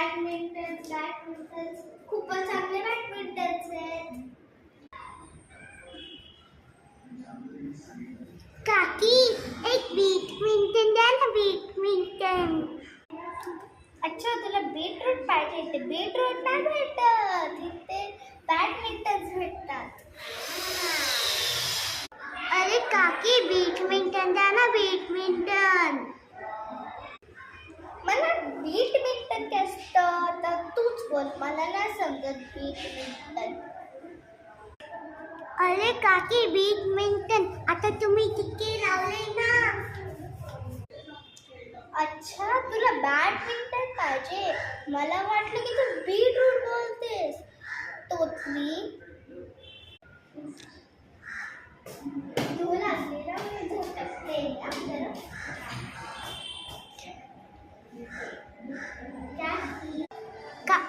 Badminton खूपच चांगले बॅडमिंटन्स आहेत. काकी एक बॅडमिंटन द्या ना, बॅडमिंटन. अच्छा, तुला बीटरूट पाहिजे? इथे बीटरूट नाही भेटत, इथे बॅडमिंटन भेटतात. अरे काकी बॅडमिंटन द्या ना, बॅडमिंटन. मला बॅडमिंटन काय असतं तर तूच बोल, मला नाही समजत बॅडमिंटन. अरे काकी बॅडमिंटन आता तुम्ही तिथे लावले ना. अच्छा, तुला बॅडमिंटन पाहिजे? मला वाटलं की तू बीटरूट बोलतेस. तोतली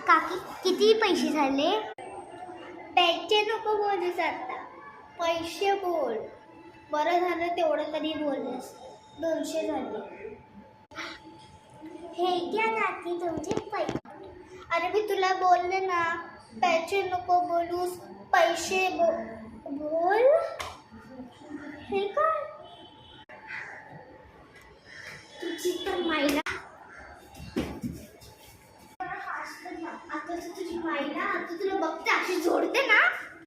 काकी किती पैसे झाले? पैसे नको बोलूस आता, पैसे बोल. बरं झालं तेवढं तरी बोललेस. 200 झाले. हे घ्या काकी तुमचे पैसे. अरे मी तुला बोलले ना, पैसे नको बोलूस, पैसे बोल. हे काय?